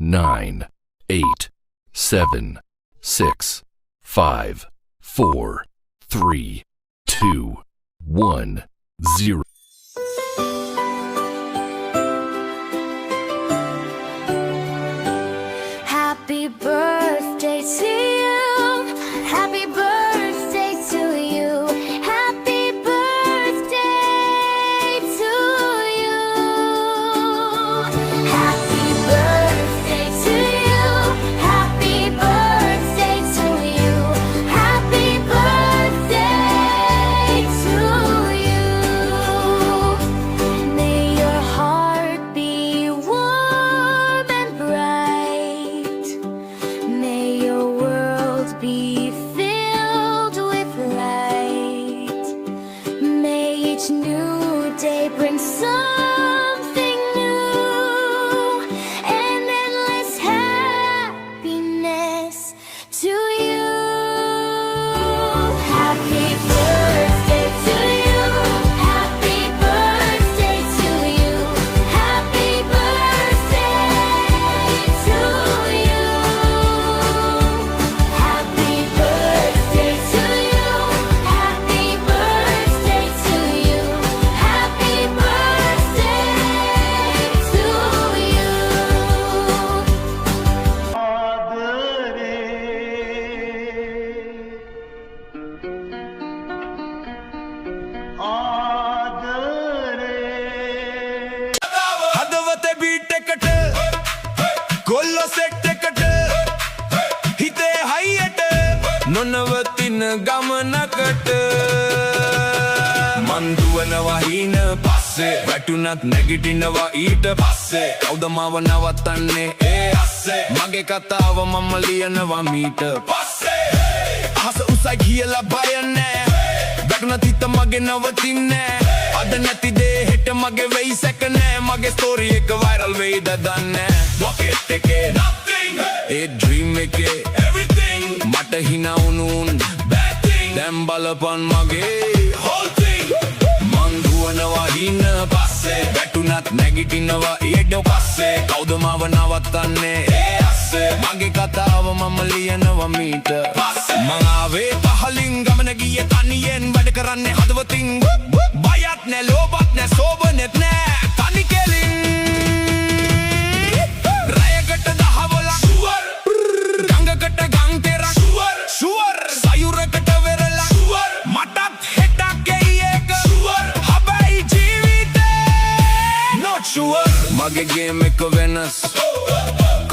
9, 8, 7, 6, 5, 4, 3, 2, 1, 0. Happy birthday to you. Happy birthday to you. Happy birthday to you. Happy birthday to you. Happy birthday to you. Happy birthday to you. May your heart be warm and bright. May your world be filled with light. May each new day bring something new and endless happiness to you. Happy birthday to you. Happy birthday to you. Happy birthday to you. Happy birthday to you. Happy birthday to you. Happy birthday to you. හදවතේ beat එකට ගොල්ලෝ set එකට හිතේ හයියට නොනවතින ගමනකට මන් දුවනවා හීන පස්සේ වැටුණත් නැගිටිනවා ඊට පස්සේ කවුද මාව නවත්තන්නේ ඒ අස්සේ මගේ කතාව මම ලියනවා මීට පස්සේ අහස උසයි කියලා බය නැහැ වැටුණත් හිත මගේ නවතින්නේ අද නැති දේ හෙට මගේ වෙයි සැක නෑ මගේ ස්ටෝරි එක වයිරල් වෙයිද දන්නේ රොකට් එකේ nothing ඒ ඩ්‍රීම් එකේ everything මට හිනා වුණුන් bad thing දැන් බලපන් මගේ whole thing මං දුවනවා හින පස්සේ වැටුණත් නැගිටිනවා ඊට පස්සේ කවුද මාව නවත්තන්නේ ඒ අස්සේ මගේ කතාව මම ලියනවා මීට පස්සේ මං ආවේ පහලින් ගමන ගියේ තනියෙන් වැඩ කරන්නේ හදවතින් බයත් නෑ ලෝබත් නෑ සෝබනෙත් නෑ තනි කෙලින් රයකට දහවල ෂුවර් ගංගකට ගං තෙරක් ෂුවර් සයුරකට වෙරලා ෂුවර් මටත් හෙටක් එයි එක ෂුවර් හැබැයි ජීවිතේ not sure මගේ ගේම් එක වෙනස්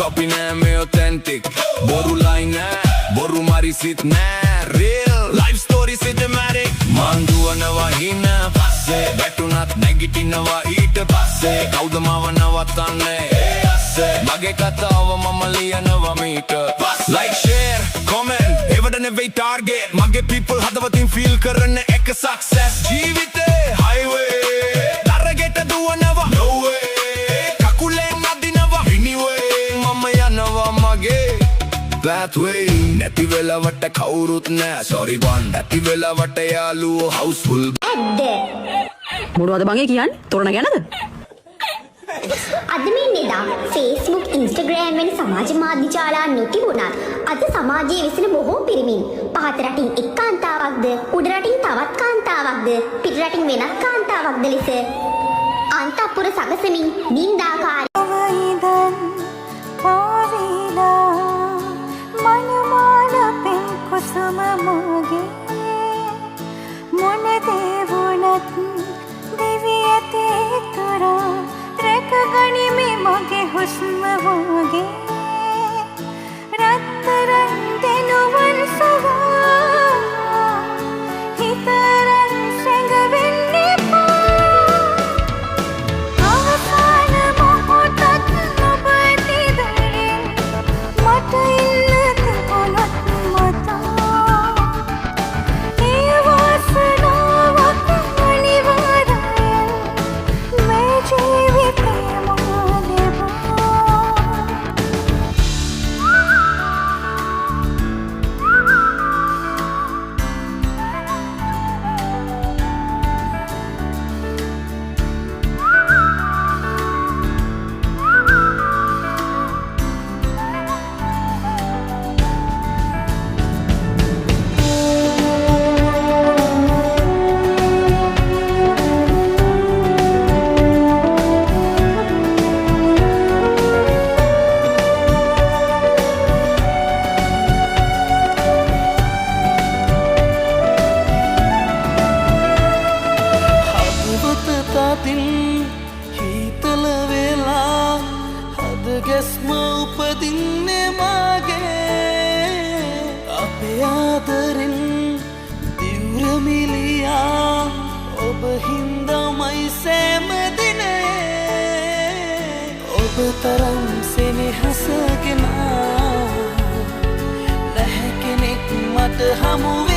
copy නෑ මේ authentic බොරු line නෑ බොරු මරිසිත් නෑ real life story cinematic මං දුවනවා හින පස්සේ වැටුණත් නැගිටිනවා ඊට පස්සේ කවුද මාව නවත්තන්නේ ඒ අස්සේ මගේ කතාව මම ලියනවා මීට පස්සේ like share comment ඒවට නෙවෙයි target මගේ people හදවතින් feel කරන එක success ජීවිතේ highway තරගෙට දුවනවා no way කකුලෙන් අදිනවා anyway මම යනවා මගේ pathway නැති වෙලාවට කවුරුත් නෑ sorry බන් නැති වෙලාවට යාළුවෝ houseful මොනවද බං ඒ කියන්නේ? තොරණ ගැනද? අද මේ නිදා Facebook, Instagram වැනි සමාජ මාධ්‍ය ජාලා නොතිබුණත් අද සමාජයේ විසින බොහෝ පිරිමින් පහත රටින් එක් කාන්තාවක්ද උඩ රටින් තවත් කාන්තාවක්ද පිට රටින් වෙනත් කාන්තාවක්ද ලෙස අන්තපුර සගසමින් නින්දාකාරී हुस्न होगे रत्तरन देनुवन सवा हितरन सेंगवेन्ने අවසාන මොහොතක් නොබති දරින් මට ඉන්න තිබුණත් මතා ඒ වාසනාවක් අනිවාර්යයෙන් මේ ජීවිතේ මිලියා ඔබ හින්දාමයි සෑම දිනේ ඔබ තරම් සෙනෙහසගෙන නැහැ කෙනෙක් මට හමු